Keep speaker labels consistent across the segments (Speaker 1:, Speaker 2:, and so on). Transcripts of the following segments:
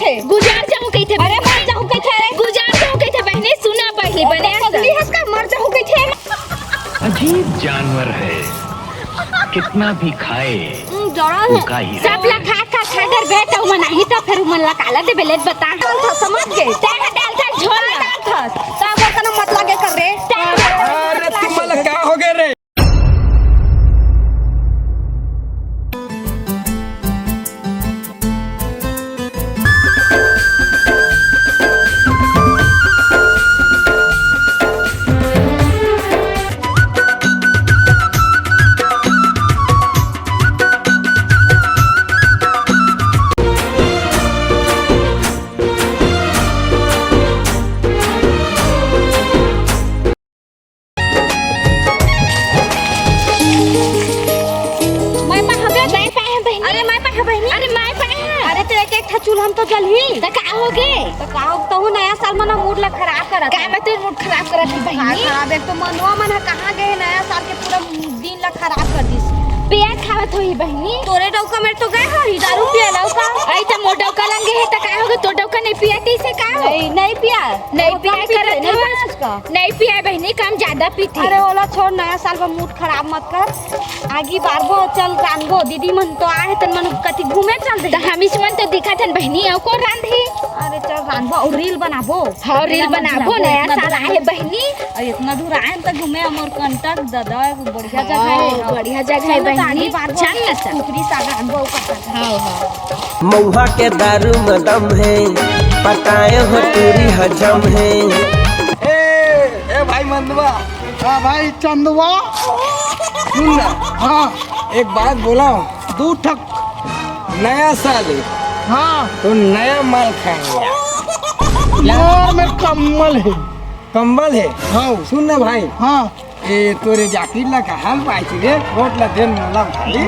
Speaker 1: थे
Speaker 2: गुजार जाऊं कहीं थे।
Speaker 1: अरे मर जाऊं कहीं थे
Speaker 2: गुजार जाऊं कहीं थे बहने सुना पहले बने
Speaker 1: पगली हंस का मर जाऊं कहीं थे।
Speaker 3: अजीब जानवर है, कितना भी खाए
Speaker 1: जरा
Speaker 3: भूखा ही
Speaker 2: सब ला खा कर बैठा हूं मना ही तो फिर मन ला काला दे बेलेट बता
Speaker 1: समझ गए
Speaker 2: तेरा डाल था झोल
Speaker 1: डाल था सब का मत लगे कर रे।
Speaker 4: अरे तुम्हारा क्या हो गया रे?
Speaker 1: चूल्हा तो जल ही
Speaker 2: तो का हो गए
Speaker 1: तो का तो नया साल मना मूड ला खराब करत
Speaker 2: का मैं तेरे मूड खराब करत है बहनी।
Speaker 1: खराब एक तो मनवा मन कहां गए नया साल के पूरा दिन ला खराब कर दिस।
Speaker 2: पिया खावत होई बहनी
Speaker 1: तोरे डौका में तो गए हो दारू पिया लौका
Speaker 2: आई त मोर डौका लंगे है त का होगे तो डौका नहीं पिया से का हो
Speaker 1: नहीं पिया
Speaker 2: करत नहीं पिया बहनी कम ज्यादा पीते।
Speaker 1: अरे ओला छोड़ नया साल में मूड खराब मत कर आगे बारबो चल रानबो दीदी मन तो आए तन मन कति घूमे चल दे
Speaker 2: हमिस मन तो दिखा थन बहनी औ को रांधी।
Speaker 1: अरे चल रानबो और रील बनाबो
Speaker 2: हां रील बनाबो नया साल आए बहनी
Speaker 1: और इतना दूर आए त घूमे अमर कंटक दादा बढ़िया जगह है
Speaker 2: बढ़िया जगह है बहनी चल ना चल
Speaker 1: टुकड़ी सागा अनुभव करता।
Speaker 2: हां
Speaker 5: मऊहा के दारू में दम है पटाए हो पूरी हजम है।
Speaker 4: ए भाई मंदवा,
Speaker 6: हाँ भाई चंदवा
Speaker 4: सुन ना,
Speaker 6: हाँ
Speaker 4: एक बात बोला हूँ,
Speaker 6: दू ठक
Speaker 4: नया साल है
Speaker 6: हाँ
Speaker 4: तो नया माल खाएंगे।
Speaker 6: यार में कम्बल है
Speaker 4: कंबल है।
Speaker 6: हाँ
Speaker 4: सुन ना भाई,
Speaker 6: हाँ
Speaker 4: ए तोरे जाकिर ला का हाल पाई रे कोट ला देन मला भाई।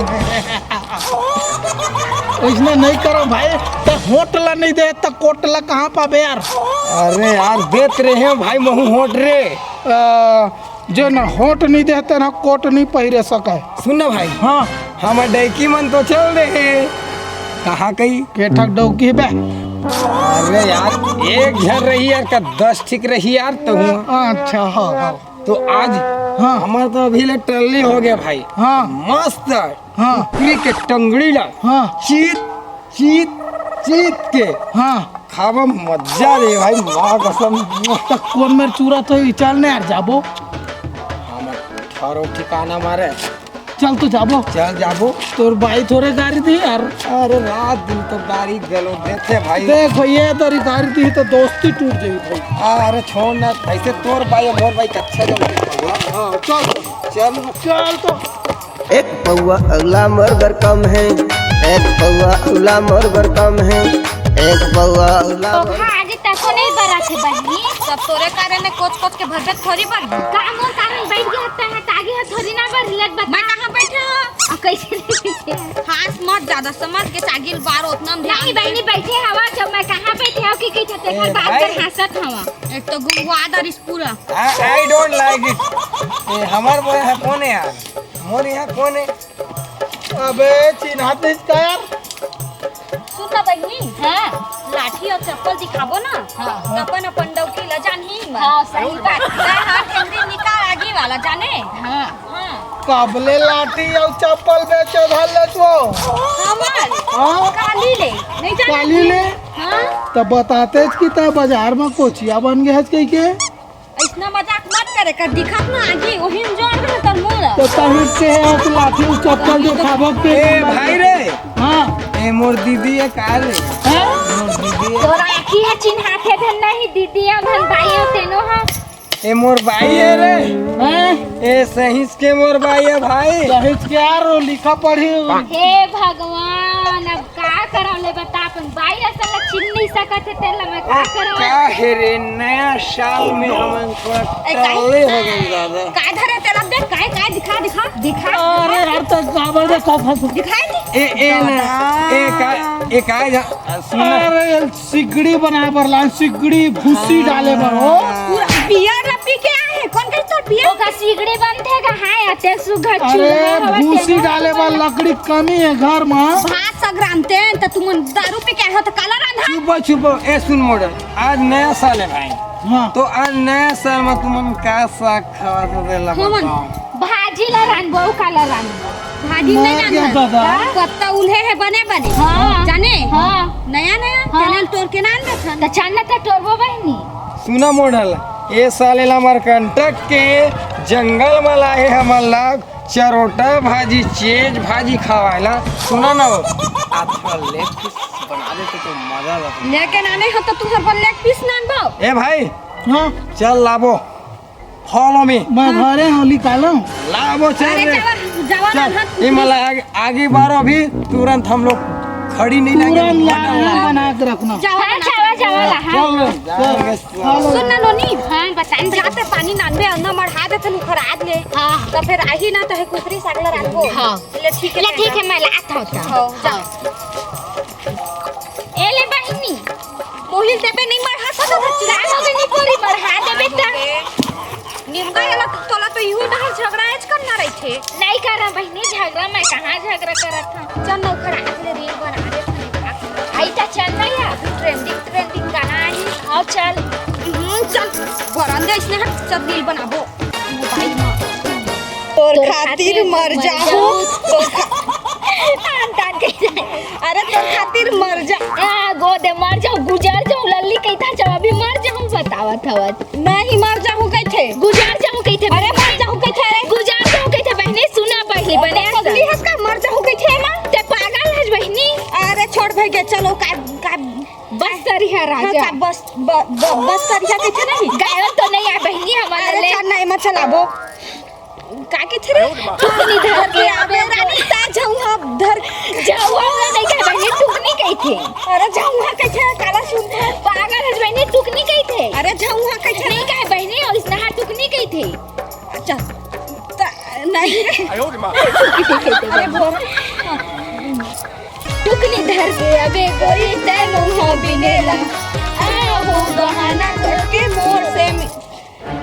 Speaker 6: इसने नहीं करो भाई तो होटल नहीं दे तो कोटला कहाँ पाबे यार।
Speaker 4: अरे यार देख रहे हैं भाई महू होट रे।
Speaker 6: जो ना होट नहीं देते ना कोट नहीं पहिरे सके।
Speaker 4: सुन ना भाई,
Speaker 6: हाँ
Speaker 4: हम डैकी मन तो चल रहे हैं कहाँ कहीं
Speaker 6: के ठक डौकी बे।
Speaker 4: अरे यार एक झर रही यार का 10 ठीक रही यार तो हुआ।
Speaker 6: अच्छा हाँ हाँ
Speaker 4: तो आज
Speaker 6: हाँ
Speaker 4: हमारा तो अभी ले टल्ली हो गया भाई।
Speaker 6: हाँ
Speaker 4: मस्त
Speaker 6: हाँ
Speaker 4: उकरी के टंगड़ी ला
Speaker 6: हाँ
Speaker 4: चीत चीत चीत के
Speaker 6: हाँ
Speaker 4: खावा मजा रे भाई माँ कसम।
Speaker 6: तो कौन मेरे चूरा तो चल नहीं यार जाबो
Speaker 4: हम ठहरो ठिकाना मारे
Speaker 6: चल तो जाबो
Speaker 4: चल जाबो।
Speaker 6: तोर भाई थोड़े गाड़ी दी यार।
Speaker 4: अरे रात दिन तो गाड़ी गलो देते भाई।
Speaker 6: देख ये तेरी गाड़ी दी तो दोस्ती टूट जाएगी भाई।
Speaker 4: अरे छोड़ ना ऐसे तोर भाई और मोर भाई अच्छा जम।
Speaker 6: हाँ चल
Speaker 4: चल
Speaker 6: चल तो
Speaker 5: एक पौआ अगला मरगर कम है एक पौआ अगला मरगर कम है एक पौआ अगला
Speaker 2: तो आज तक नहीं बरा थे बहनी
Speaker 1: सब तोरे कारण ने कोच कोच के भरभत थोड़ी बन
Speaker 2: काम और कारण बैठ गया है तागे है थोड़ी ना बर लग बता
Speaker 1: मैं कहां बैठे हो
Speaker 2: कैसे नहीं
Speaker 1: हाथ मत ज्यादा समझ के सागिल बार उतना ध्यान
Speaker 2: नहीं बहनी बैठे हवा जब मैं कहां बैठे हो कि कहते थे हर बात कर हंसत हवा
Speaker 1: एक तो गुंगवा दरिस पूरा।
Speaker 4: I don't like it. हमार बोले है कौन है यार मोर यहाँ कौन है?
Speaker 6: अबे चिन्हाते इसका यार।
Speaker 1: सुन ना बहनी हां लाठी और चप्पल दिखाबो ना हां अपन अपन डौकी ल जानही
Speaker 2: हां सही बात
Speaker 1: हां केंद्र निकाल आगे वाला जाने
Speaker 2: हां
Speaker 1: हां
Speaker 6: काबले लाठी और चप्पल बेचो धर ले तो
Speaker 1: हमार
Speaker 6: हाँ
Speaker 1: काली ले नहीं जाने
Speaker 6: काली ले
Speaker 1: हां
Speaker 6: तो बताते कि ता बाजार में कोचिया बन गए कहीं के
Speaker 1: इतना मजाक मत करे कर दिखत ना आगे वही जोर रहे तर मोर
Speaker 6: तो तहिर से है तो लाठी और चप्पल दिखाबो के
Speaker 4: ए भाई रे
Speaker 6: हाँ
Speaker 4: ए मोर दीदी है का रे
Speaker 6: हैं?
Speaker 4: मोर दीदी है।
Speaker 2: तोरा की है चिन्हाते धन नहीं दीदी धन भाई तेनो हा
Speaker 4: ए मोर भाई है रे
Speaker 6: हैं?
Speaker 4: ए सहीस के मोर भाई है भाई।
Speaker 6: दहेज के यार वो लिखा पढ़ी
Speaker 2: हे भगवान अब का करौले बता अपन भाई असल चिन नहीं सकत है तेला मैं का करौ
Speaker 4: का है रे नया साल में हमन थोड़ा टल्ले हो गए दादा।
Speaker 1: काय धरे तेरा देख काय काय दिखा दिखा दिखा
Speaker 6: अरे यार तो काबर दे कफस
Speaker 1: दिखाई दी
Speaker 4: ए ना ए का सुन
Speaker 6: अरे सिगड़ी बनाए पर लान सिगड़ी भूसी डाले पर हो
Speaker 1: पूरा बियर रपी के आए हैं कौन कहीं तो बियर
Speaker 2: ओका सिगड़ी बनते का हाय आते सुघर
Speaker 6: अरे
Speaker 2: चूल्हा हवा
Speaker 6: भूसी
Speaker 2: तेनो
Speaker 6: डाले पर लकड़ी कमी है घर में
Speaker 1: भात सग अलग रांधते हैं तो तुम दारू पी के हो तो काला रांधा।
Speaker 4: छुपो छुपो ए सुन मॉडल, आज नया साल है भाई।
Speaker 6: हाँ
Speaker 4: तो आज नया साल में तुमन का साग खावा तो देला बताओ।
Speaker 2: भाजी ला रांधबो काला रांधबो।
Speaker 1: भाजी
Speaker 6: मर
Speaker 1: नहीं
Speaker 6: गया
Speaker 1: रांधा
Speaker 6: दादा।
Speaker 1: पत्ता उल्हे है बने बने
Speaker 2: हाँ।
Speaker 1: जाने
Speaker 2: हाँ।
Speaker 1: नया नया
Speaker 2: हाँ।
Speaker 1: चैनल तोड़ के ना आन
Speaker 2: तो चलना था टोरबो बहनी।
Speaker 4: सुना मॉडल, ये साल हमार कंटक के जंगल में लाए हमार लाग चरोटा भाजी चेज भाजी खावाला। सुना ना वो अच्छा लेग पीस बना देते तो मजा लगता।
Speaker 1: लेके आने हो तो तू हर बल लेग पीस नान बाओ।
Speaker 4: ए भाई
Speaker 6: हाँ
Speaker 4: चल लाबो, फॉलो मी।
Speaker 6: मैं घरे हूँ निकालो।
Speaker 4: लाबो चल
Speaker 1: अरे
Speaker 4: रे।
Speaker 1: जवान
Speaker 4: चल ये मला आगे बारो अभी तुरंत हम लोग खड़ी नहीं
Speaker 6: तुरंत
Speaker 4: लगेंगे।
Speaker 6: बना के रखना।
Speaker 2: हाँ जावा जावा ला हाँ।
Speaker 1: सुन ना लोनी
Speaker 2: हाँ बतान
Speaker 1: जाते पानी नानबे अन्ना मढ़ा दे तनु खराद ले।
Speaker 2: हाँ
Speaker 1: तो फिर आही ना तो है कुकरी सागला राखबो।
Speaker 2: हाँ।
Speaker 1: ले ठीक है
Speaker 2: ले ठीक है मैं लात हूँ।
Speaker 1: हाँ, जा।
Speaker 2: ए ले बहनी
Speaker 1: मोहिल देबे नहीं मढ़ा सकत
Speaker 2: रात हो गई पूरी बढ़ा दे बेटा।
Speaker 1: निमगा वाला तोला तो इहो डहर झगड़ा एज करना रही थे।
Speaker 2: नहीं कर रहा बहनी झगड़ा, मैं कहाँ झगड़ा करा था।
Speaker 1: चल नौ खराद ले रील बना दे तनु।
Speaker 2: आई तो चल ना यार।
Speaker 1: ट्रेंडिंग गाना आई।
Speaker 2: आओ चल।
Speaker 1: चल बरामदे इसने हट चल रील बनाबो मोबाइल में।
Speaker 2: तोर खातिर मर जाऊं।
Speaker 1: अरे तोर खातिर मर जा।
Speaker 2: गोदे मर जाऊं गुजर जाऊं लल्ली कहता जब अभी मर जाऊं बतावत हवत।
Speaker 1: नहीं मर जाऊं कैथे
Speaker 2: गुजर जाऊं कहते।
Speaker 1: अरे मर जाऊं कैथे रे
Speaker 2: गुजर जाऊं कहते बहनी सुना पहली बने
Speaker 1: पगली हंस का मर जाऊं कैथे मां
Speaker 2: ते पागल है बहनी।
Speaker 1: अरे छोड़ भाई के चलो का
Speaker 2: बस करिया राजा।
Speaker 1: हाँ, बस बस करिया कैथे नहीं
Speaker 2: गायब तो नहीं है बहनी हमारे
Speaker 1: अरे
Speaker 2: ले।
Speaker 1: चल नहीं मत चलाबो का कैथे रे
Speaker 2: टुकनी धर के
Speaker 1: अबे रानी ता जाऊं हम धर
Speaker 2: जाऊं हम नहीं कह बहनी टुकनी कही थे।
Speaker 1: अरे जाऊं हां कैथे काला सुन
Speaker 2: पागल है बहनी टुकनी कही थे।
Speaker 1: अरे जाऊं हां कैथे
Speaker 2: नहीं कह बहनी और इसने हाँ टुकनी कही थे।
Speaker 1: अच्छा नहीं अरे भोर
Speaker 2: टुकनी धर के अबे गोरी तेनो हो बिनेला आओ बहाना करके मोर से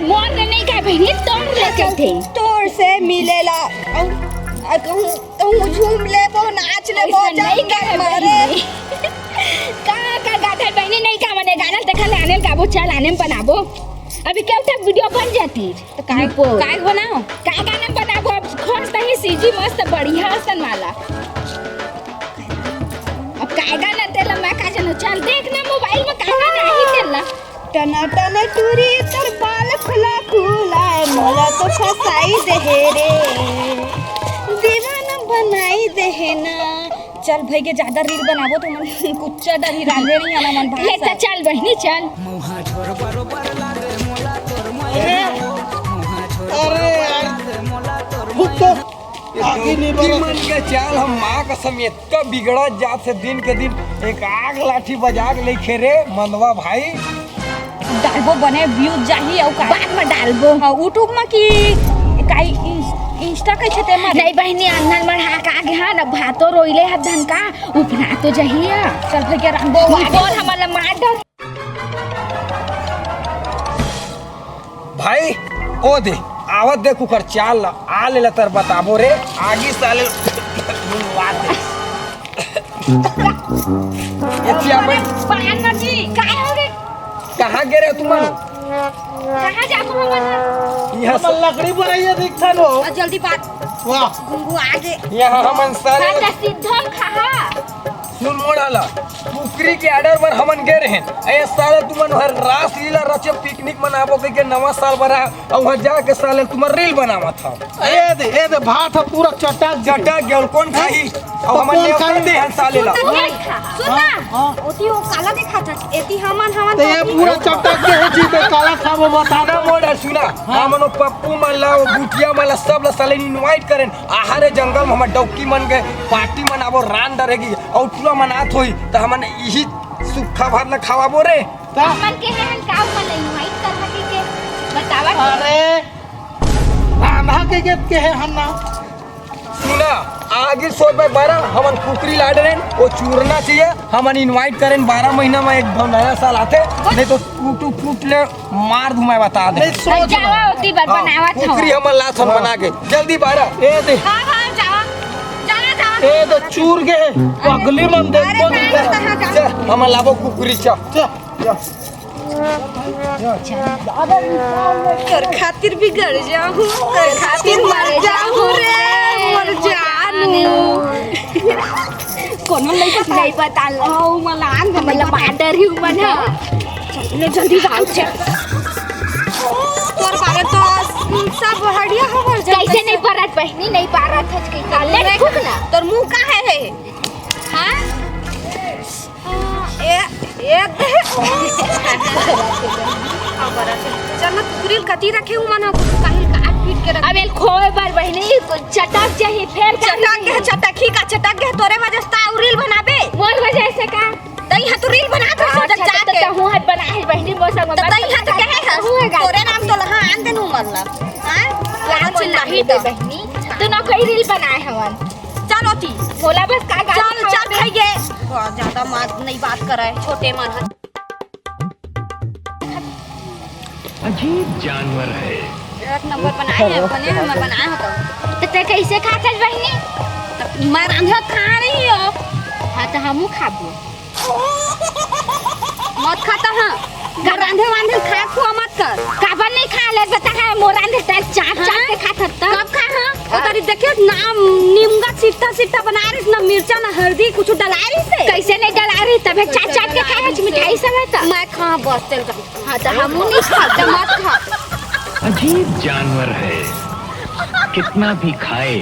Speaker 2: मोर ने नहीं कह बहनी तोड़ लेके थे।
Speaker 1: तोड़ से मिलेला कहूँ झूम ले वो नाच ले वो
Speaker 2: नहीं कह
Speaker 1: मारे
Speaker 2: का गाता बहनी नहीं का मने गाना देखा ले आने गाबो चल आने में बनाबो। अभी क्या तक वीडियो बन जाती तो काय बनाओ का गाना बनाबो। अब खोज नहीं सीजी मस्त बढ़िया हसन वाला। अब काय गाना तेला मैं का जनो चल देखना मोबाइल में का गाना ही तेला।
Speaker 1: टना टना टूरी तर बाल खुला खुला मोला तो फसाई दे रे दीवाना बनाई दे ना। चल भाई के ज्यादा रील बनाबो तो मन कुछ डर ही रांधे नहीं आना मन
Speaker 2: ले तो चल बहनी चल।
Speaker 6: अरे यार भूख तो आगे नहीं बढ़ा।
Speaker 4: मन के चाल हम माँ कसम इतना बिगड़ा जात से दिन के दिन एक आग लाठी बजा के लेके रे मनवा भाई।
Speaker 1: डालबो बने व्यूज जाही और का
Speaker 2: बाद में डालबो।
Speaker 1: हां यूट्यूब में की काई इंस्टा कैसे ते मार
Speaker 2: नहीं बहनी अन्नल मढ़ा का आगे हाँ ना भातो रोइले है धन का उपना तो जहिया।
Speaker 1: चल भाई के रंगबो
Speaker 2: बोल हमारा मार डर।
Speaker 4: भाई ओ दे आवत दे कुकर चाल ला आ ले तर बताबो रे आगे साले एतिया भाई
Speaker 2: पान मर्जी काय हो रे
Speaker 4: कहां गिरे तुम
Speaker 2: कहाँ जाबो हम
Speaker 4: यहाँ
Speaker 6: हम लकड़ी बनाइए दिखता नो।
Speaker 1: जल्दी बात
Speaker 6: वाह
Speaker 1: गुंगू आगे
Speaker 4: यहाँ हमन सारे
Speaker 2: सादा सिद्धम खा
Speaker 4: सुन मोड़ाला कुकरी के आर्डर पर हमन गए रहे ए साले तुमन हर रास लीला रचे पिकनिक मनाबो के नवा साल बरा और वहां जाके साले तुम रील बनावा था।
Speaker 6: ए दे भात पूरा चटा
Speaker 4: जटा गेल कौन खाई और हमन
Speaker 6: कौन
Speaker 4: ने
Speaker 6: खाई?
Speaker 4: दे हन साले ला
Speaker 1: सुनना ओती वो काला देखा था एती हमन
Speaker 6: ते पूरा चटा के हो जी पे काला खाबो बता
Speaker 4: सादा मोड़ा सुना हमन पप्पू मन ला बुटिया मन ला सब ला साले इनवाइट करें आहारे जंगल में हम डौकी मन गए पार्टी मनाबो रान डरेगी और पूरा मनात होई त हमन यही सुखा भात ला खावाबो रे।
Speaker 2: मन के हैं का मन इनवाइट कर हकी के बतावा।
Speaker 6: अरे राधा के है हम ना
Speaker 4: सुना आगे सोच में 12 हमन कुकरी लाड रहे वो चूरना चाहिए हमन इनवाइट करें 12 महीना में एक नया साल आते नहीं तो टूटू फूट ले मार धुमाए बता दे।
Speaker 6: नहीं सोच
Speaker 2: जावा होती बार बनावा था
Speaker 4: कुकरी हमन लात हम बना के जल्दी 12
Speaker 6: ए दे
Speaker 1: हां हां जाओ जाना जाओ
Speaker 6: ए तो चूर के अगली मन देख
Speaker 1: अरे
Speaker 6: को
Speaker 1: ना,
Speaker 6: दिखा।
Speaker 1: कहाँ जा-
Speaker 4: चल हम लाबो कुकुरी चा
Speaker 1: तोर खातिर बिगड़ जाऊं, तोर खातिर मर जाऊं रे, मर जानू।
Speaker 2: कोनो नहीं पता
Speaker 1: ओ मलान
Speaker 2: मतलब बाडर ही मन है ले जल्दी जाओ
Speaker 1: तोर बारे तो सब हड़िया हमर
Speaker 2: कैसे नहीं परत बहनी नहीं पारत है कैसे ले ठुक ना
Speaker 1: तोर मुंह काहे है? हां चल कुकुरी कती रखे हूं माना काहे काट पीट के रख।
Speaker 2: अब एक खोए पर बहनी चटक चाहिए फिर
Speaker 1: चटक का चटक के तोरे वजह से ताऊ रील बनाबे
Speaker 2: मोर वजह से का
Speaker 1: तई हाथ रील बना दो सोच जाके
Speaker 2: तो हूं हाथ बना है बहनी मौसम में
Speaker 1: तई हाथ कहे है तोरे नाम तो लहा आन देनु मतलब हां
Speaker 2: यहाँ चिल्लाही तो बहनी तू ना कोई रील बनाए हवन
Speaker 1: चलो ती
Speaker 2: बोला बस का
Speaker 1: चल चल खाइए ज्यादा बात नहीं बात करे छोटे मन
Speaker 3: अजीब जानवर है।
Speaker 1: एक नंबर बनाए हैं बने मैं बनाया हो
Speaker 2: तो ते कैसे खात बहनी
Speaker 1: तो मैं रांधे खा रही हो
Speaker 2: हां तो हमहू खाबो
Speaker 1: मत खाता हां घर रांधे वांधे खा खुआ मत कर
Speaker 2: काबर नहीं खा ले बता है मोरान दे चाट चाट के खात त
Speaker 1: कब खा हां ओ तारी देखियो नाम नीमगा सिट्टा सिट्टा बना रही ना मिर्चा ना हल्दी कुछ डला रही से
Speaker 2: कैसे नहीं डला रही तबे चाट चाट के खाए मिठाई सब है त
Speaker 1: मैं खा बस चल जा
Speaker 2: हां तो हमहू नहीं खा
Speaker 1: मत खा
Speaker 3: अजीब जानवर है, कितना भी खाए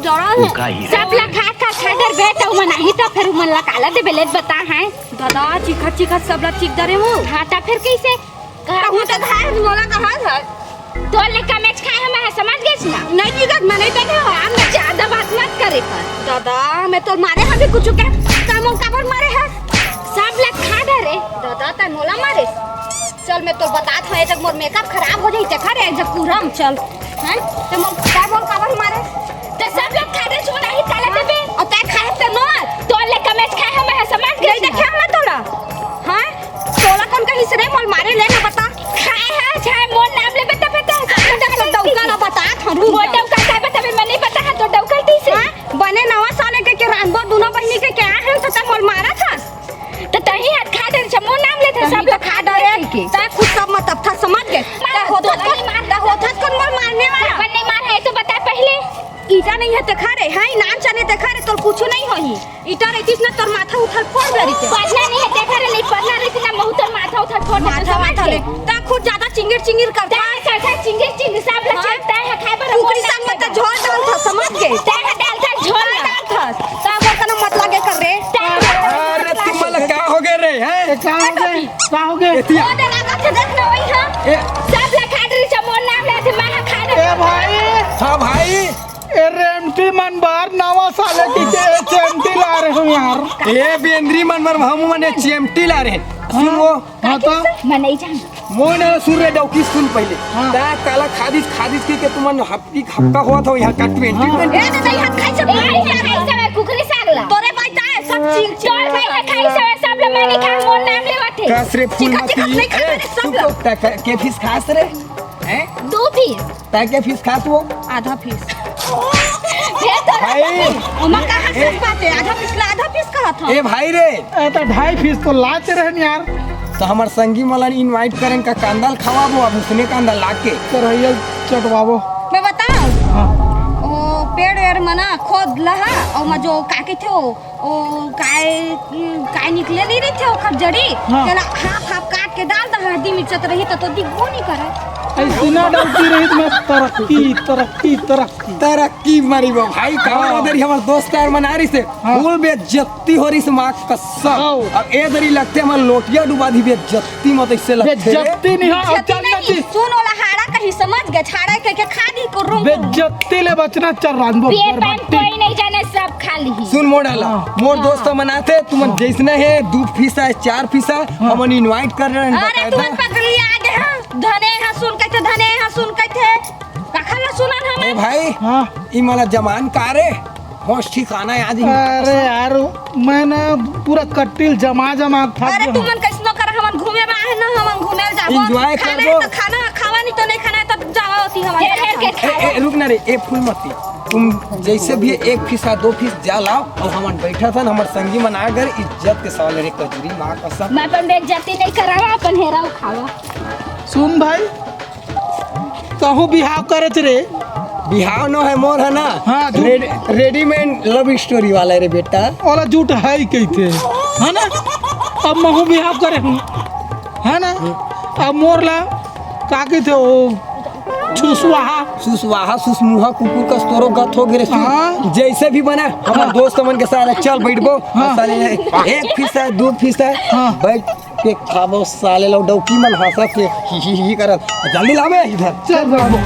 Speaker 1: जरा
Speaker 3: वो
Speaker 1: है
Speaker 3: का ही
Speaker 2: सब ला खा खा खडर बेटा मन नहीं तो फिर मन ला काला दे बेलेट बता है
Speaker 1: दादा चिखा चिखा सब ला चिक दरे वो
Speaker 2: हां तो फिर कैसे
Speaker 1: कहूं तो धार मोला कहां था
Speaker 2: तो ले का मैच खाए हम समझ गए ना
Speaker 1: नहीं चिकत मैं नहीं देखे हो
Speaker 2: हम ज्यादा बात मत करे पर
Speaker 1: दादा मैं तो मारे हैं भी कुछ के कामों का पर मारे है
Speaker 2: सब ला खा डरे
Speaker 1: दादा ता मोला मारे चल मैं तो बतात है तक मोर मेकअप खराब हो जाई ते खरे जब पूरम चल हैं ते मोर का बोल का पर मारे
Speaker 2: तो सब लोग खा रहे छो नहीं काला देबे
Speaker 1: और ते खाए ते न
Speaker 2: तो ले का मैच खाए हम समझ गए
Speaker 1: नहीं देखे हम तोड़ा हां तोला कौन का हिस्से मोल मारे ले ना बता
Speaker 2: खाए है छाए मोर नाम ले बता बता
Speaker 1: तो डौका ना बता थारू
Speaker 2: वो डौका का बता मैं नहीं पता है तो डौका कैसे
Speaker 1: बने नवा साले के रानबो दोनों बहनी के क्या है तो ते मोल मारा था
Speaker 2: तो तही हाथ खा डर छमो नाम ले था सब लोग खा डरे के
Speaker 1: ते खुद सब मतलब था समझ गए ते होता कौन मोल मारने वाला
Speaker 2: अपन नहीं मार है तो बता पहले
Speaker 1: ईटा नहीं है ते खा रे हां नाम चने ते खा रे तो कुछ नहीं होही ईटा रहतीस ना तोर माथा उठल फोड़ देरी ते
Speaker 2: पढ़ना नहीं है देखा रे नहीं पढ़ना रही ना मुंह तो माथा उठा फोड़
Speaker 1: माथा माथा ले ता खुद ज्यादा चिंगिर करता
Speaker 2: ता सा चिंगे चिंग सब लोग चलता है खाए पर
Speaker 1: कुकरी संग मत झोल डाल था समझ गए
Speaker 2: ता डाल था झोल
Speaker 1: डाल था ता वो कना मत लगे कर रे
Speaker 4: अरे तुम क्या हो गए रे हैं
Speaker 6: क्या हो गए
Speaker 4: एतिया
Speaker 1: ओ डरा का देख ना वही हां
Speaker 4: ए
Speaker 2: सब लोग खा रही छमो नाम ले थे मैं खा
Speaker 6: ए
Speaker 2: रहे
Speaker 6: भाई
Speaker 4: हाँ भाई
Speaker 6: ए रेमटी मन बार नवा साले की चेमटी ला रहे हो यार
Speaker 4: ये बेंद्री मन मर हम मने चिमटी ला रहे सुन वो
Speaker 6: हाँ तो
Speaker 2: मैं नहीं जान
Speaker 4: मोने सूर्य डौकी सुन पहले
Speaker 6: हाँ।
Speaker 4: ता काला खादिस की के तुमन हफ्ती हफ्ता हुआ था यहाँ का 20
Speaker 1: ए नहीं हाथ खाई सब
Speaker 2: खाई सब कुकरी सागला
Speaker 1: तोरे भाई ता सब चिंग
Speaker 2: चल भाई खाई सब लोग मैं खा मोर नाम ले बाटे
Speaker 4: कसरे फूल
Speaker 1: चिकन
Speaker 4: मती
Speaker 1: नहीं खा रहे सब लोग।
Speaker 4: के फीस खास रे हैं
Speaker 2: 2 पीस
Speaker 4: ता के फीस खास वो
Speaker 1: आधा पीस
Speaker 2: फिर तो
Speaker 4: भाई
Speaker 1: ओमा का हंस पाते आधा पीस कहा था
Speaker 4: ए भाई रे
Speaker 6: ए तो 2.5 फीस तो लाच रहन यार
Speaker 4: तो हमार संगी मलन इनवाइट करें का कांदाल खवाबो अब उसने कांदा लाके
Speaker 6: तो रहियल चटवाबो
Speaker 1: मैं बताऊं
Speaker 6: हाँ
Speaker 1: ओ पेड़ एड़ मना खोद लहा और म जो काके थे ओ काय निकले नहीं रही थे ओ खजड़ी
Speaker 6: हाँ।
Speaker 1: केला हाफ काट के डाल द हल्दी मिर्च रही तो दिखबो नहीं करे
Speaker 6: ऐसी ना डलती रही तो मैं तरक्की
Speaker 4: तरक्की मरी वो भाई कहाँ उधर ही हमारे दोस्त यार मना रही से
Speaker 6: हाँ।
Speaker 4: फूल बेइज्जती हो रही से माँ कसम
Speaker 6: हाँ।
Speaker 4: अब ए दरी लगते हमारे लोटिया डुबा दी बेइज्जती मत इससे लगते
Speaker 6: बेज्जती नहीं हाँ
Speaker 1: जति नहीं सुन वाला हाड़ा कहीं समझ गए छाड़ा के खादी को रूम
Speaker 6: बेज्जती ले बचना चल रानबो
Speaker 2: ये पैन कोई नहीं जाने सब खा ली
Speaker 4: सुन मोड़ डाला
Speaker 6: हाँ।
Speaker 4: मोर दोस्त मनाते तुम जैसने है 2 फीसा 4 फीसा हमन इनवाइट कर रहे हैं
Speaker 1: अरे तुम पगली आगे हां धने हां सुन के थे रखल ना सुनन हम
Speaker 4: ए भाई
Speaker 6: हाँ
Speaker 4: ई मला जमान का रे होश ठिकाना याद ही
Speaker 6: अरे यार मैंने पूरा कट्टिल जमा था
Speaker 1: अरे तुमन कैसनो कर हमन घूमे बा है ना हमन घूमे जाबो
Speaker 4: Enjoy
Speaker 1: खाना
Speaker 4: करबो।
Speaker 1: है तो खाना खावा नहीं तो नहीं खाना है तो जावा होती
Speaker 2: हेर हेर के
Speaker 1: हमारे
Speaker 2: खा
Speaker 4: ए रुक ना रे ए फूल मती तुम जैसे भी एक फीसा 2 फीस जा लाओ और हमन बैठा था हमार संगी मन आ गए इज्जत के सवाल रे कजरी माँ कसम।
Speaker 2: मैं अपन बेइज्जती नहीं करावा अपन हेराव खावा।
Speaker 6: सुन भाई कहूँ बिहाव करे रे।
Speaker 4: बिहाव न है मोर है ना।
Speaker 6: हाँ,
Speaker 4: रेडीमेड लव स्टोरी वाला रे बेटा।
Speaker 6: ओला झूठ है ही कहते है ना। अब महू बिहाव करे हूँ है ना। अब मोर ला का कहते हो
Speaker 4: सुसवाहा सुसमुहा कुकुर का तोरो गत हो गिरे।
Speaker 6: हाँ।
Speaker 4: जैसे भी बना हमारे दोस्त मन के साथ चल बैठबो।
Speaker 6: हाँ।
Speaker 4: साले 1 फीसा 2 फीसा
Speaker 6: हाँ।
Speaker 4: बैठ के खाबो साले लो डौकी मन हंसा के ही करत जल्दी लावे इधर
Speaker 6: चल बाबू।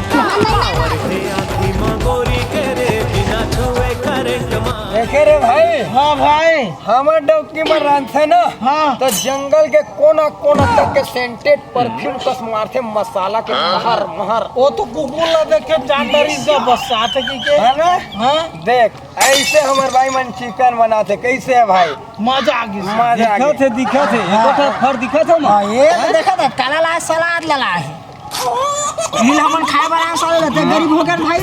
Speaker 4: देखे रे भाई।
Speaker 6: हाँ भाई।
Speaker 4: हमार डौकी में रांधे ना।
Speaker 6: हाँ।
Speaker 4: तो जंगल के कोना कोना तक के सेंटेड परफ्यूम कस मारते मसाला के महर महर।
Speaker 6: वो तो कुकुर ला देख के जानदारी जब बसाते की
Speaker 4: है ना।
Speaker 6: हाँ।
Speaker 4: देख ऐसे हमारे भाई मन चिकन बनाते कैसे है भाई।
Speaker 6: मजा आ गई।
Speaker 4: मजा आ गया।
Speaker 7: दिखा थे फर दिखा था ना।
Speaker 5: ये तो देखा था काला ला सलाद लला है हिल हमन खाए बना साले लेते गरीब हो गए भाई।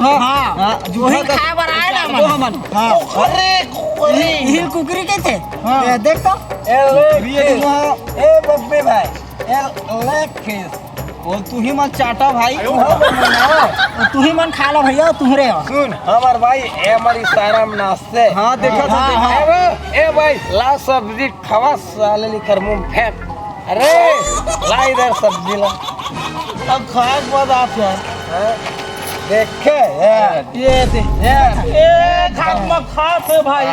Speaker 5: हां वही खाए बनाए ना हमन। हां अरे हिल कुकरी के थे। ये देख तो
Speaker 4: ए बब्बे भाई ए लेग पीस
Speaker 7: वो तू ही मत चाटा भाई।
Speaker 5: तू ही मन खा लो भैया तुहरे हो।
Speaker 4: सुन हमार भाई ए हमारी सारा में नाश्ते।
Speaker 7: हाँ देखा था।
Speaker 4: ए भाई ला सब्जी खवा साले लिखर मुंह फेंक। अरे ला इधर सब्जी ला।
Speaker 6: अब खाए के बाद आप यार
Speaker 4: देखे
Speaker 6: ये दे ए खा थे भाई।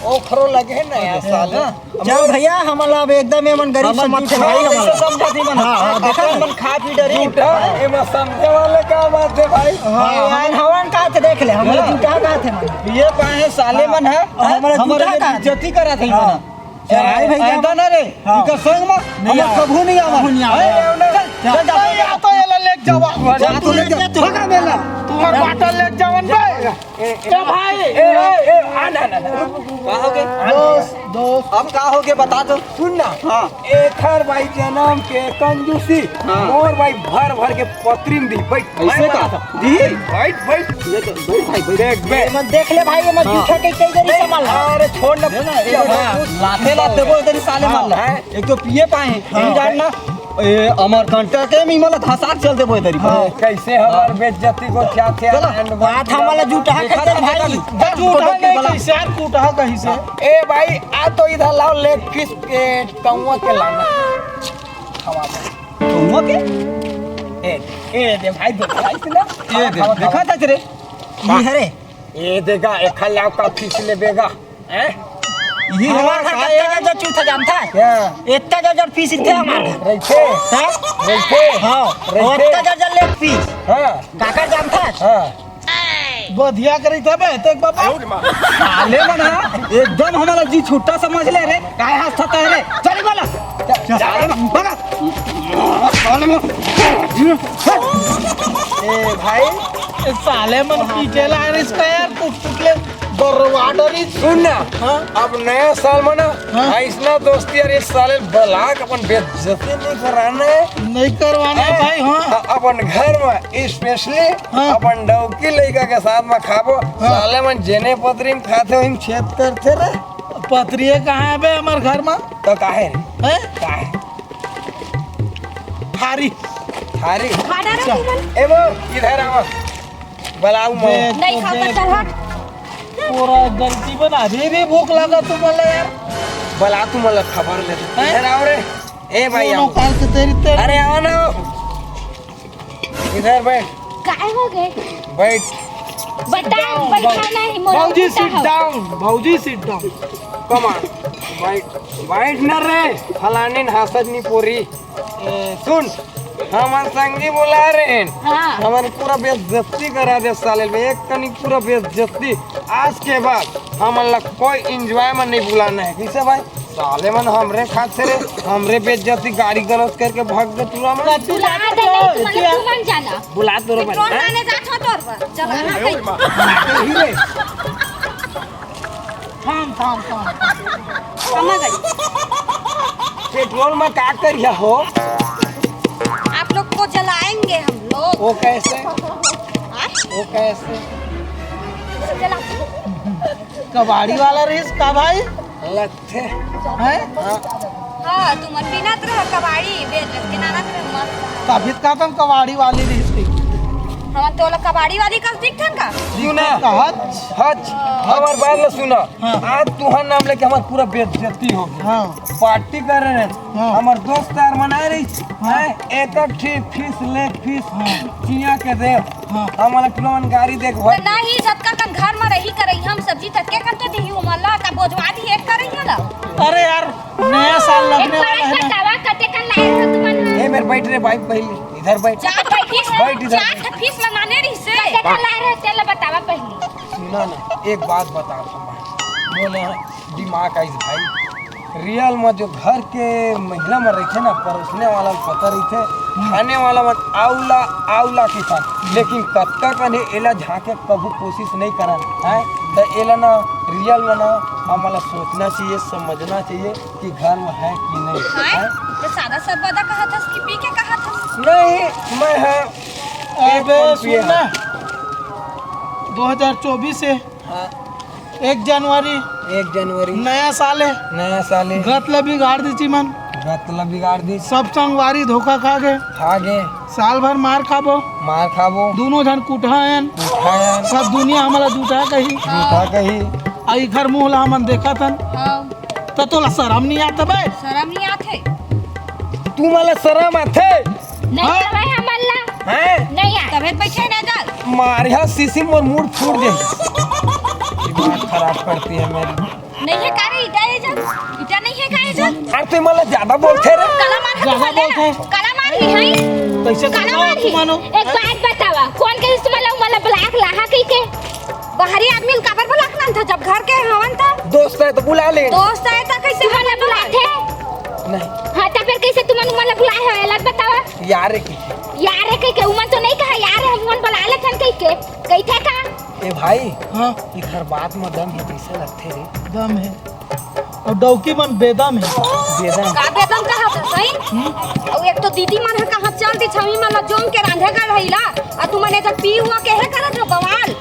Speaker 4: ओखरो लगे ना यार साले।
Speaker 5: चल भैया हमन अब एकदम एमन गरीब समझ के भाई हमन
Speaker 7: समझा थी मन।
Speaker 5: हां देखा
Speaker 7: मन खा पी डरी।
Speaker 4: एमा समझे वाले क्या बात है भाई।
Speaker 5: हां हवन का थे देख ले हमन जूठा का थे मन।
Speaker 7: ये पाए है साले मन है
Speaker 5: हमारा जूठा का
Speaker 7: इज्जती करा थे मन।
Speaker 5: भाई भैया
Speaker 7: ऐसा ना रे इनका संग में हम कभू नहीं आवा।
Speaker 6: चल जा तो ये ले जावा।
Speaker 5: जा तू ले जा तू
Speaker 6: भगा मेला तू बाटल ले जावन भाई। ए भाई
Speaker 4: ए आना ना
Speaker 7: कहा हो गए
Speaker 6: दोस्त
Speaker 7: अब का हो गए बता दो।
Speaker 4: सुन ना।
Speaker 7: हाँ।
Speaker 4: एथर भाई जन्म के कंजूसी मोर भाई भर भर के पत्रिम दी बैठ।
Speaker 7: ऐसे का दी
Speaker 4: बैठ बैठ
Speaker 7: ये तो भाई
Speaker 4: देख बे
Speaker 5: मन देख ले भाई मत जूठा के कई गरीब संभाल।
Speaker 4: अरे छोड़ ना
Speaker 7: लाते लाते वो इधर साले मार
Speaker 4: हाँ।
Speaker 7: एक तो पिए पाए हैं जानना अमरकंटक के मिमला धसाक चल दे वो इधर
Speaker 4: कैसे हमार बेइज्जती को क्या थे।
Speaker 5: बात हमला जूठा खाते भाई।
Speaker 6: जूठा नहीं कैसे यार कूटा कहीं से।
Speaker 4: ए भाई आ तो इधर लाओ लेग पीस के कौवा के लाना खवा दे।
Speaker 7: तुम के
Speaker 4: ए दे भाई दे भाई से ना
Speaker 7: ये दे देखा था तेरे
Speaker 5: ये हरे
Speaker 4: ए देगा एक खा लाओ का पीस ले बेगा हैं।
Speaker 7: ये
Speaker 5: हमार घर कितना जो चूथा जानता है
Speaker 4: क्या
Speaker 5: इतना जो पीस थे हमार घर
Speaker 4: रहते
Speaker 5: हैं।
Speaker 4: रहते
Speaker 5: हां और इतना जो लेग पीस
Speaker 4: हां
Speaker 5: काका जानता है।
Speaker 4: हां
Speaker 6: बधिया करी था बे तो एक बाबा
Speaker 7: साले मना एकदम हमारा जी छुट्टा समझ ले रे काय हाथ था रे चल बोला चल भगा
Speaker 4: ए भाई
Speaker 6: साले मन पीछे ला इसका यार कुछ दरवाडरी
Speaker 4: सुन ना। अब नया साल में ना ऐसा दोस्ती यार इस साले बलाक अपन बेइज्जती नहीं कराना है।
Speaker 6: नहीं करवाना भाई। हाँ
Speaker 4: अपन घर में स्पेशली अपन डौकी लड़का के साथ में खाबो। साले मन जेने पतरी में खाते हो छेद करते रे।
Speaker 6: पत्रिये कहाँ है बे हमारे घर में।
Speaker 4: तो काहे रे
Speaker 6: हैं?
Speaker 4: काहे
Speaker 6: थारी
Speaker 4: थारी
Speaker 1: खाना रे तू मन
Speaker 4: ए वो इधर आओ बलाऊ मो
Speaker 1: नहीं खाता चल हट।
Speaker 6: पूरा गलती बना रे भूख लगा तुम्हारा यार।
Speaker 4: बला तू मतलब खबर ले इधर आओ रे। ए भाई आओ
Speaker 6: काल से तेरी
Speaker 4: अरे आओ ना इधर बैठ
Speaker 1: काय हो गए
Speaker 4: बैठ
Speaker 1: बता बैठा नहीं मोरा
Speaker 6: भाऊजी
Speaker 1: उल्टा
Speaker 6: सिट
Speaker 1: हो।
Speaker 6: डाउन भाऊजी सिट डाउन।
Speaker 4: कम ऑन बैठ न रे फलानी हंसनी पूरी। सुन हमार संगी बुला रहे हैं।
Speaker 1: हाँ
Speaker 4: हमारे पूरा बेइज्जती करा दे साले में एक कनी पूरा बेइज्जती। आज के बाद हमारा कोई इंजॉय में नहीं बुलाना है। कैसे भाई साले मन हमरे खाते रे हमरे बेइज्जती गाड़ी गलत करके भाग गए पूरा में।
Speaker 1: बुला दे नहीं मतलब तू मन जाना
Speaker 4: बुला तो रे
Speaker 1: पेट्रोल माने जात हो तोर पर चल हां
Speaker 4: ही रे
Speaker 6: थाम
Speaker 1: समझ गई।
Speaker 4: पेट्रोल में का करिया हो
Speaker 1: आप लोग को जलाएंगे हम लोग।
Speaker 4: वो कैसे
Speaker 1: हाँ?
Speaker 4: वो कैसे
Speaker 1: चला
Speaker 6: कबाड़ी वाला रेस का भाई
Speaker 4: लगते
Speaker 6: है
Speaker 1: हाँ तू मन बिना रह कबाड़ी बेच के नाना रह मत
Speaker 6: काफी का तुम कबाड़ी वाली रेस थी
Speaker 1: हम तो लोग कबाड़ी वाली कब दिखथन का
Speaker 4: सुना
Speaker 6: कहत
Speaker 4: हज हमार बात ला सुना
Speaker 6: हाँ।
Speaker 4: आज तुहर नाम लेके हमार पूरा बेइज्जती हो गई
Speaker 6: हाँ
Speaker 4: पार्टी कर रहे हैं
Speaker 6: हाँ।
Speaker 4: हमार दोस्त यार मनाए रही हैं एक फीस लेग फीस चिया के दे
Speaker 6: हाँ।
Speaker 4: हमारा किलोन गाड़ी देख
Speaker 1: तो
Speaker 4: भाई
Speaker 1: नहीं जतका कन घर में रही करई हम सब्जी तक के करते दी हूं मल्ला का बोझवा दी एक करई हला
Speaker 6: अरे यार नया साल
Speaker 2: एक
Speaker 6: लगने वाला
Speaker 2: बात
Speaker 6: है ना
Speaker 2: बतावा कते कन लाए हो तुमन
Speaker 4: ए मेरे बैठ रे बाइक पहले इधर बैठ
Speaker 1: जा बैठी
Speaker 4: बैठ इधर।
Speaker 1: जा फीस लगाने रही से
Speaker 2: कते कन लाए रहे चल बतावा पहले
Speaker 4: सुना ना एक बात बता बोले दिमाग आई भाई रियल में जो घर के महिला में रही थे ना परोसने वाला पता रही थे खाने वाला मन आउला आउला के था लेकिन कत्ता कने एला झाके कभी कोशिश नहीं करन है तो एला ना रियल में ना हमारा सोचना चाहिए समझना चाहिए कि घर में है कि नहीं
Speaker 1: हाय
Speaker 4: है
Speaker 1: तो सादा सब बदा कहा था कि पी के कहा था
Speaker 4: नहीं मैं है
Speaker 6: अबे
Speaker 4: एक पिए
Speaker 6: सुनना 2024 से
Speaker 4: हाँ
Speaker 6: 1 जनवरी
Speaker 4: 1 जनवरी
Speaker 6: नया साल है
Speaker 4: नया साल है
Speaker 6: गतला बिगाड़ दी मन
Speaker 4: गतला बिगाड़ दी
Speaker 6: सब संगवारी धोखा खा गए
Speaker 4: खा गए
Speaker 6: साल भर मार खाबो
Speaker 4: मार खाबो
Speaker 6: दोनों जन कुटायन
Speaker 4: उठाया
Speaker 6: सब दुनिया हमारा जुटा कही
Speaker 4: झूठा कही
Speaker 6: आई घर मुहला हमन देखा थन
Speaker 1: हां
Speaker 6: तो तोला शर्म नहीं आता बे
Speaker 1: शर्म नहीं आथे
Speaker 4: तू मला शर्म आथे
Speaker 2: नहीं
Speaker 6: हाँ।
Speaker 2: आवे हमल्ला
Speaker 4: हैं
Speaker 2: नहीं आ
Speaker 1: तबे पैसे न डाल
Speaker 4: मारिया सीसी मोर मूड फूट दे दिमाग खराब करती है मेरी
Speaker 1: नहीं है कारे इटा है जब इटा नहीं है काहे जब
Speaker 4: अरे तू मला ज्यादा बोलते रे
Speaker 1: कला मार
Speaker 6: ज्यादा बोलते।
Speaker 1: कला मार ही है
Speaker 6: कैसे
Speaker 1: काला
Speaker 6: करना
Speaker 1: मारी।
Speaker 6: मानो
Speaker 2: एक बात बतावा कौन के तुम्हाला मला ब्लैक लाहा के
Speaker 1: बाहरी आदमी काबर ब्लॉक ना था जब घर के हवन था
Speaker 4: दोस्त है तो बुला ले
Speaker 1: दोस्त आए था कैसे
Speaker 2: तुम्हाला बुलाए थे
Speaker 4: नहीं
Speaker 2: हां तो फिर कैसे तुम्हारे मला बुलाए हो अलग बतावा
Speaker 4: यार की
Speaker 2: यार है के उमन तो नहीं कहा यार हम मन बुला ले थन के कही थे का
Speaker 4: ए भाई
Speaker 6: हाँ
Speaker 4: ये घर बात में दम ही कैसे लगते रे
Speaker 6: दम है और डौकी मन बेदम है
Speaker 4: बेदम
Speaker 1: का बेदम कहा था सही और एक तो दीदी मन है कहां चल दी छवी मन जोम के रांधे गल रहिला आ तू मने जब पी हुआ के है करत हो बवाल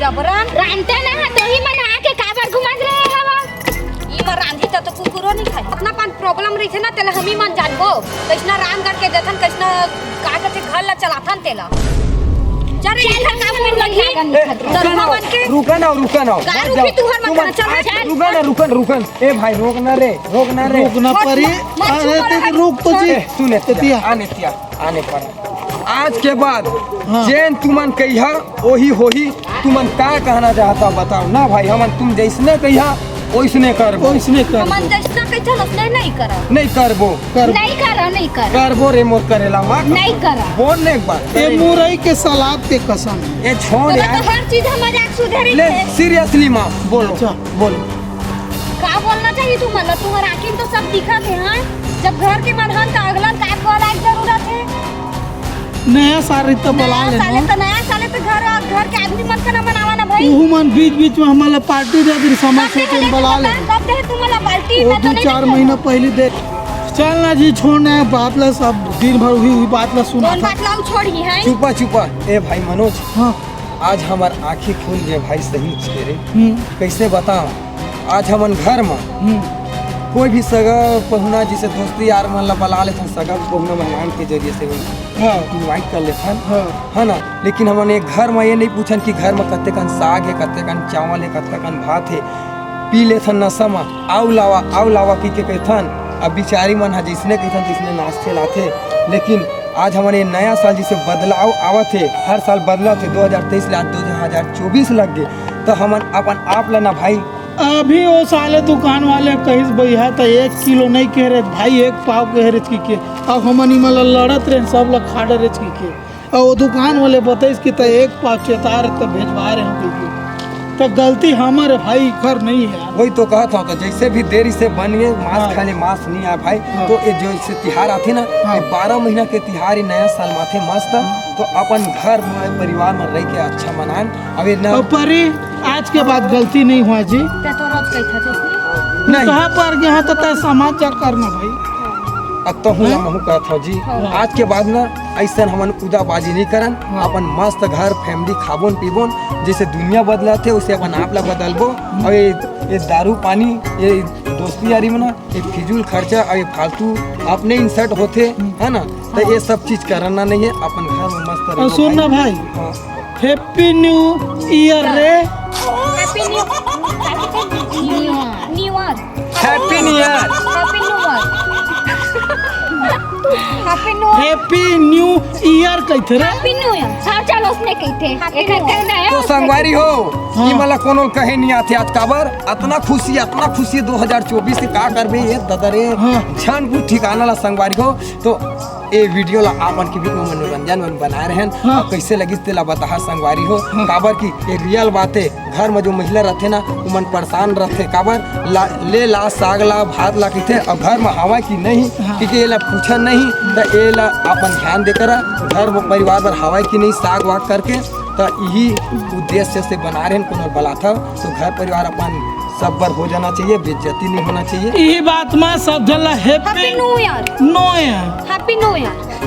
Speaker 1: जबरन
Speaker 2: रांधते ना है तो ही मन आके काबर घुमत रहे हवा
Speaker 1: ई में रांधी त तो कुकुरो नहीं खाई अपना पान प्रॉब्लम रही थे ना तेला हम ही मन जानबो कैसना राम कर के देखन कैसना का के घर ला चलाथन तेला चल
Speaker 2: चल काम में लगी
Speaker 4: रुका ना
Speaker 1: का रुकी तू हर मत चल
Speaker 4: रुकन ए भाई रोकना रे
Speaker 6: रोकना पड़ी
Speaker 1: मत
Speaker 6: अरे
Speaker 1: छुपा
Speaker 6: ते रुक तो जी
Speaker 4: सुने
Speaker 6: तिया।
Speaker 4: आने पर आज के बाद
Speaker 6: हाँ।
Speaker 4: जेन तुमन कहिया ओही होही तुमन का कहना चाहता बताओ ना भाई हमन तुम जैसने कहिया ओइसने करबो
Speaker 6: ओइसने कर
Speaker 1: मन जैसना कैसे उसने नहीं करा
Speaker 4: नहीं करबो
Speaker 2: नहीं करो
Speaker 4: करबो रे मोर करेला मा
Speaker 2: नहीं करो
Speaker 4: बोल ने एक बार
Speaker 6: ये मुरई के सलाद के कसम
Speaker 4: ए छोड़
Speaker 1: तो
Speaker 4: यार
Speaker 1: हर चीज हम मजाक सुधरी
Speaker 4: ले
Speaker 1: थे
Speaker 4: सीरियसली मां बोलो
Speaker 6: अच्छा।
Speaker 4: बोलो
Speaker 1: का बोलना चाहिए तू मतलब तुम्हारा आखिर तो सब दिखा थे हाँ जब घर के मनहन का अगला का बोला जरूरत है
Speaker 6: नया साल तो बुला
Speaker 1: नया साले तो घर के आदमी मत करना बनावा ना भाई
Speaker 6: तू मन बीच में हमारा पार्टी दे दी समझ
Speaker 1: कब दे
Speaker 6: सोचे
Speaker 1: हले
Speaker 6: बुला ले
Speaker 1: कब दे तुम्हारा बाल्टी
Speaker 6: वो
Speaker 1: में तो नहीं
Speaker 6: 2-4
Speaker 1: देखो।
Speaker 6: महीना पहले दे चल ना जी छोड़ना है बात ला सब दिन भर हुई बात ला सुना
Speaker 1: कौन
Speaker 6: था
Speaker 1: बात लाऊ छोड़ी है
Speaker 4: चुपा ए भाई मनोज
Speaker 6: हाँ
Speaker 4: आज हमार आंखें खुल गए भाई सही चेहरे
Speaker 6: हम्म,
Speaker 4: कैसे बताओ आज हमन घर में
Speaker 6: हम्म,
Speaker 4: कोई भी सगा पहुना जिसे दोस्ती यार मन ला बुला लेते सगा पहुना मेहमान के जरिए से
Speaker 6: हाँ
Speaker 4: इनवाइट कर लेते
Speaker 6: हाँ
Speaker 4: है ना लेकिन हमने एक घर में ये नहीं पूछन कि घर में कत्ते कन साग है कत्ते कन चावल है कत्ते कन भात है पी लेथन नशा में आउ लावा पी के कहथन अब बिचारी मन है जिसने कहथन जिसने नाश्ते लाते लेकिन आज हमारे नया साल जिसे बदलाव आवत है हर साल बदलाव थे 2023 ले 2024 लग गए तो हमन अपन आप लेना भाई
Speaker 6: अभी वो साले दुकान वाले कहीं भैया तो 1 किलो नहीं कह रहे भाई 1 पाव कह रहे की के अब हमनी मला लड़त रहे सब लोग खा रहे की के और वो दुकान वाले बताइस कि तो 1 पाव चेता रहे तो भेजवा रहे हैं की तो गलती हमारे भाई घर नहीं है
Speaker 4: वही तो कहता हूँ तो जैसे भी देरी से बनिए मांस
Speaker 6: हाँ।
Speaker 4: खाने मांस नहीं आया भाई
Speaker 6: हाँ।
Speaker 4: तो ये जो इससे तिहार आते ना
Speaker 6: हाँ।
Speaker 4: ये 12 महीना के तिहार ही नया साल माथे मस्त तो अपन घर में परिवार में रह के अच्छा मनान अब ये न
Speaker 6: और परी आज के बाद गलती नहीं हुआ जी
Speaker 1: ते तो रोज कहता थे
Speaker 4: नहीं
Speaker 6: कहाँ पर यहाँ तो तय समाचार करना भाई
Speaker 4: तो हूँ महू कहत हो जी आज के बाद ना ऐसा हमन उदाबाजी नहीं करन अपन मस्त घर फैमिली खाबोन पीबोन जैसे दुनिया बदलते वैसे अपन आप ला बदलबो और ये दारू पानी ये दोस्ती यारी में ना ये फिजूल खर्चा और ये फालतू अपने इंसर्ट होते है ना तो ये सब चीज करना नहीं है अपन घर में मस्त
Speaker 6: और
Speaker 4: रहो
Speaker 6: सुन ना भाई
Speaker 4: हाँ।
Speaker 6: हैप्पी न्यू ईयर रे
Speaker 1: happy new year
Speaker 4: happy new year
Speaker 1: happy new
Speaker 6: happy new year कहते रे
Speaker 1: हैप्पी न्यू ईयर
Speaker 2: हाँ चलो उसने कहते एक कहना है
Speaker 4: तो संगवारी हो ये मला कोनो कहे नहीं आते आज काबर इतना खुशी 2024 से का करबे ये ददरे छन को ठिकाना ला संगवारी हो तो ये वीडियो ला आपन के भी मनोरंजन मन बना रहे हैं और कैसे लगी तेला बता संगवारी हो काबर की ये रियल बातें घर में जो महिला रहते ना वो मन परेशान रहते काबर ले ला साग ला भात ला कहते और घर में हवा की नहीं क्योंकि ये ला पूछा नहीं तो ये ला अपन ध्यान देकर घर में परिवार पर हवा की नहीं साग वाग करके तो यही उद्देश्य से बना रहे हैं कोनो बलाथा तो घर परिवार अपन सब बर हो जाना चाहिए बेइज्जती नहीं होना चाहिए
Speaker 6: यही बात में सब जला happy
Speaker 1: new year
Speaker 6: no year
Speaker 1: happy new year